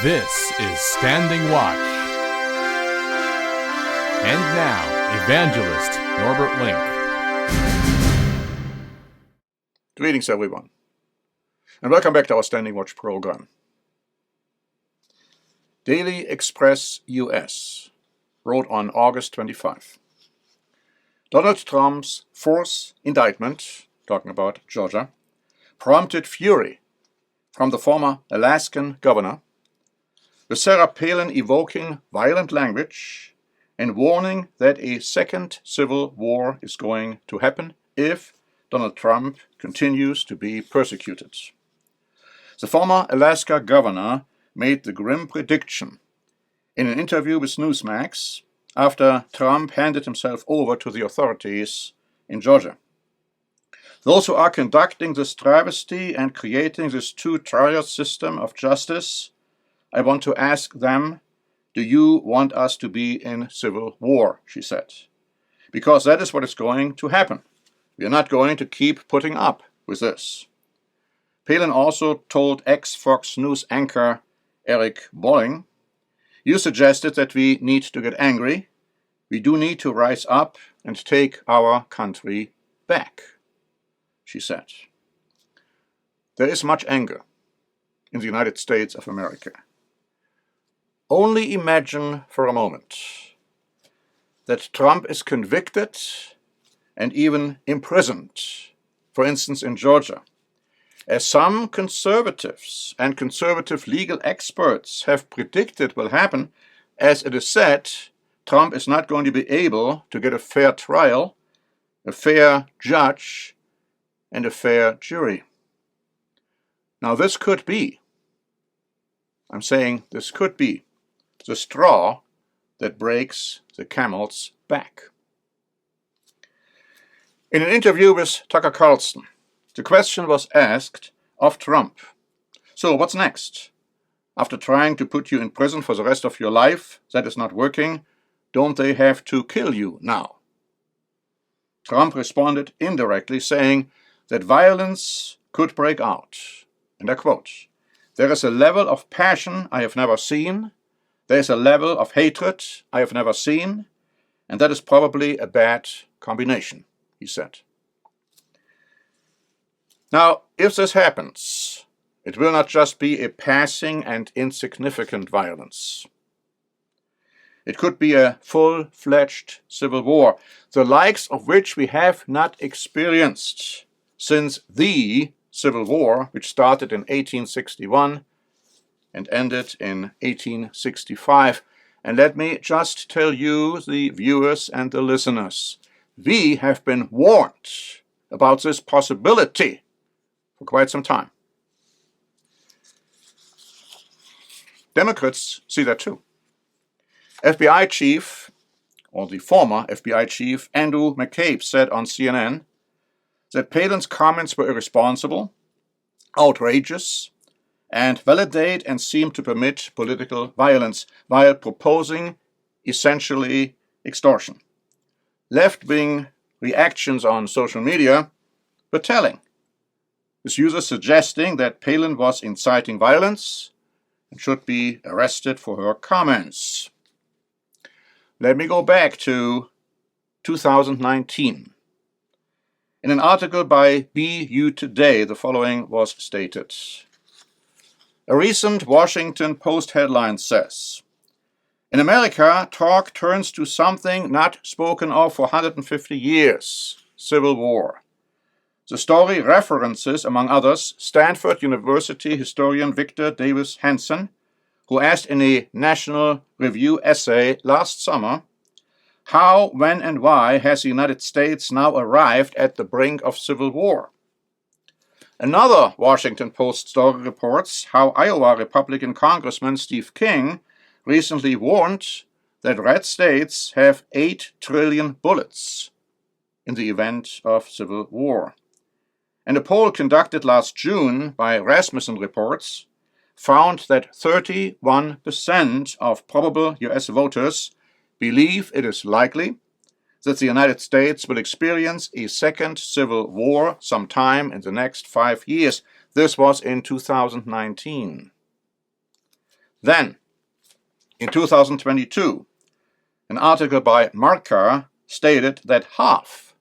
This is Standing Watch. And now, Evangelist Norbert Link. Greetings, everyone, and welcome back to our Standing Watch program. Daily Express US wrote on August 25. Donald Trump's fourth indictment, talking about Georgia, prompted fury from the former Alaskan governor, with Sarah Palin evoking violent language and warning that a second civil war is going to happen if Donald Trump continues to be persecuted. The former Alaska governor made the grim prediction in an interview with Newsmax after Trump handed himself over to the authorities in Georgia. Those who are conducting this travesty and creating this two-tier system of justice, I want to ask them, do you want us to be in civil war, she said. Because that is what is going to happen. We are not going to keep putting up with this. Palin also told ex-Fox News anchor Eric Bolling, you suggested that we need to get angry. We do need to rise up and take our country back, she said. There is much anger in the United States of America. Only imagine for a moment that Trump is convicted and even imprisoned, for instance in Georgia, as some conservatives and conservative legal experts have predicted will happen. As it is said, Trump is not going to be able to get a fair trial, a fair judge, and a fair jury. Now this could be, I'm saying this could be, the straw that breaks the camel's back. In an interview with Tucker Carlson, the question was asked of Trump. So what's next? After trying to put you in prison for the rest of your life, that is not working, don't they have to kill you now? Trump responded indirectly, saying that violence could break out. And I quote, there is a level of passion I have never seen. There is a level of hatred I have never seen. And that is probably a bad combination, he said. Now, if this happens, it will not just be a passing and insignificant violence. It could be a full-fledged civil war, the likes of which we have not experienced since the Civil War, which started in 1861 and ended in 1865. And let me just tell you, the viewers and the listeners, we have been warned about this possibility for quite some time. Democrats see that too. FBI chief, or the former FBI chief, Andrew McCabe, said on CNN that Palin's comments were irresponsible, outrageous, and validate and seem to permit political violence while proposing essentially extortion. Left-wing reactions on social media were telling, with users suggesting that Palin was inciting violence and should be arrested for her comments. Let me go back to 2019. In an article by BU Today, the following was stated. A recent Washington Post headline says, in America, talk turns to something not spoken of for 150 years, civil war. The story references, among others, Stanford University historian Victor Davis Hanson, who asked in a National Review essay last summer, how, when, and why has the United States now arrived at the brink of civil war? Another Washington Post story reports how Iowa Republican Congressman Steve King recently warned that red states have 8 trillion bullets in the event of civil war. And a poll conducted last June by Rasmussen Reports found that 31% of probable U.S. voters believe it is likely that the United States will experience a second civil war sometime in the next 5 years. This was in 2019. Then, in 2022, an article by Marca stated that half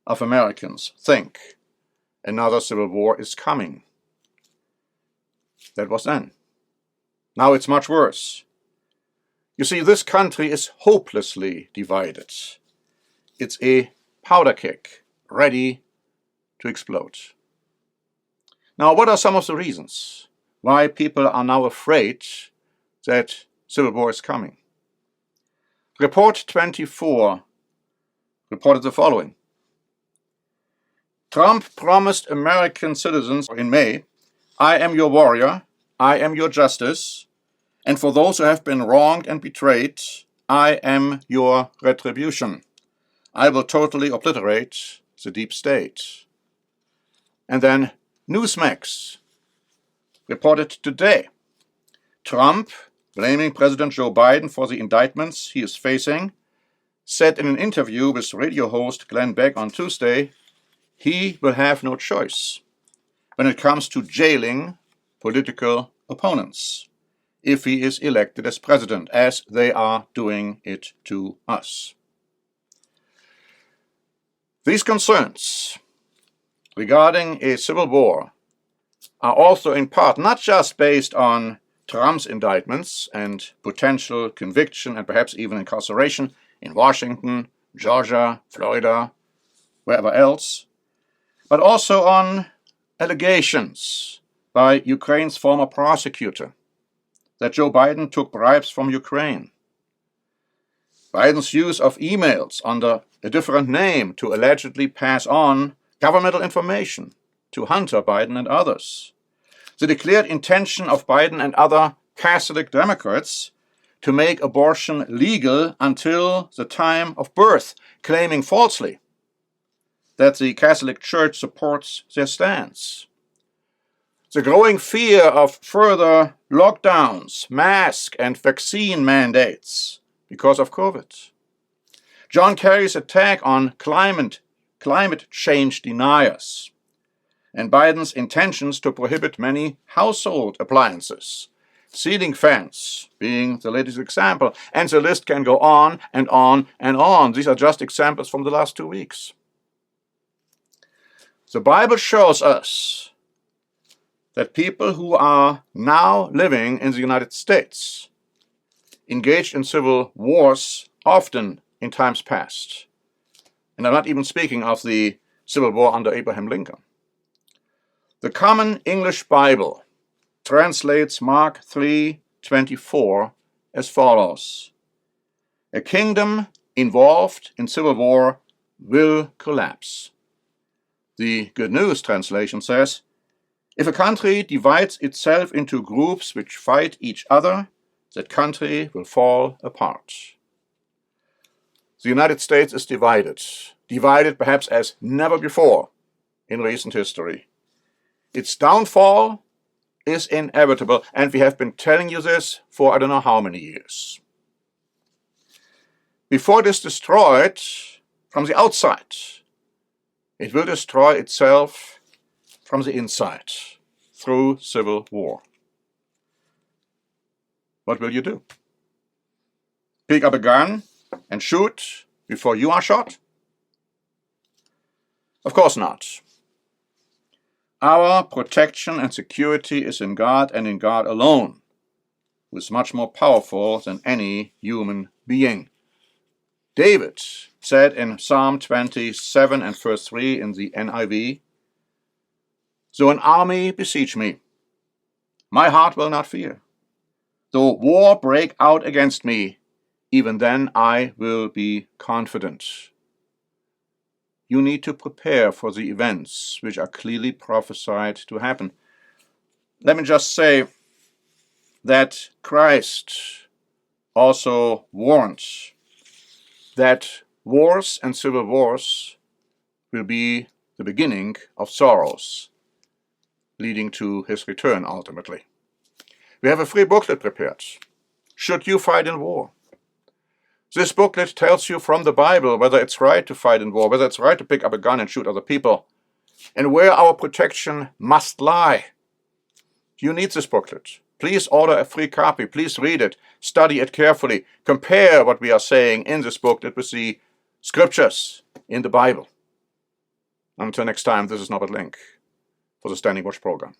of Americans think another civil war is coming. That was then. Now it's much worse. You see, this country is hopelessly divided. It's a powder keg, ready to explode. Now, what are some of the reasons why people are now afraid that civil war is coming? Report 24 reported the following. Trump promised American citizens in May, "I am your warrior, I am your justice, and for those who have been wronged and betrayed, I am your retribution. I will totally obliterate the deep state." And then Newsmax reported today, Trump, blaming President Joe Biden for the indictments he is facing, said in an interview with radio host Glenn Beck on Tuesday, he will have no choice when it comes to jailing political opponents if he is elected as president, as they are doing it to us. These concerns regarding a civil war are also in part not just based on Trump's indictments and potential conviction and perhaps even incarceration in Washington, Georgia, Florida, wherever else, but also on allegations by Ukraine's former prosecutor that Joe Biden took bribes from Ukraine. Biden's use of emails under a different name to allegedly pass on governmental information to Hunter Biden and others. The declared intention of Biden and other Catholic Democrats to make abortion legal until the time of birth, claiming falsely that the Catholic Church supports their stance. The growing fear of further lockdowns, mask and vaccine mandates because of COVID. John Kerry's attack on climate change deniers, and Biden's intentions to prohibit many household appliances, ceiling fans being the latest example, and the list can go on and on and on. These are just examples from the last 2 weeks. The Bible shows us that people who are now living in the United States engaged in civil wars often in times past. And I'm not even speaking of the Civil War under Abraham Lincoln. The Common English Bible translates Mark 3:24 as follows. A kingdom involved in civil war will collapse. The Good News translation says, if a country divides itself into groups which fight each other, that country will fall apart. The United States is divided perhaps as never before in recent history. Its downfall is inevitable, and we have been telling you this for I don't know how many years. Before it is destroyed from the outside, it will destroy itself from the inside through civil war. What will you do? Pick up a gun and shoot before you are shot? Of course not. Our protection and security is in God and in God alone, who is much more powerful than any human being. David said in Psalm 27 and verse 3 in the NIV, though an army besiege me, my heart will not fear. Though war break out against me, even then I will be confident. You need to prepare for the events which are clearly prophesied to happen. Let me just say that Christ also warned that wars and civil wars will be the beginning of sorrows, leading to his return ultimately. We have a free booklet prepared. Should you fight in war? This booklet tells you from the Bible whether it's right to fight in war, whether it's right to pick up a gun and shoot other people, and where our protection must lie. You need this booklet. Please order a free copy. Please read it. Study it carefully. Compare what we are saying in this book with the scriptures in the Bible. Until next time, this is Norbert Link for the Standing Watch program.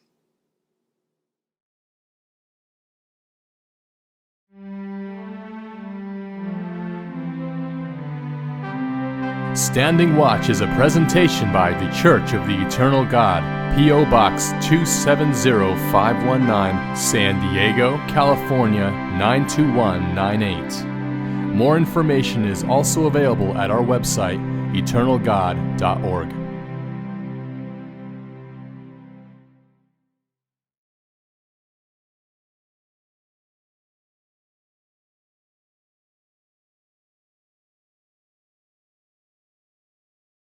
Standing Watch is a presentation by The Church of the Eternal God, P.O. Box 270519, San Diego, California 92198. More information is also available at our website, eternalgod.org.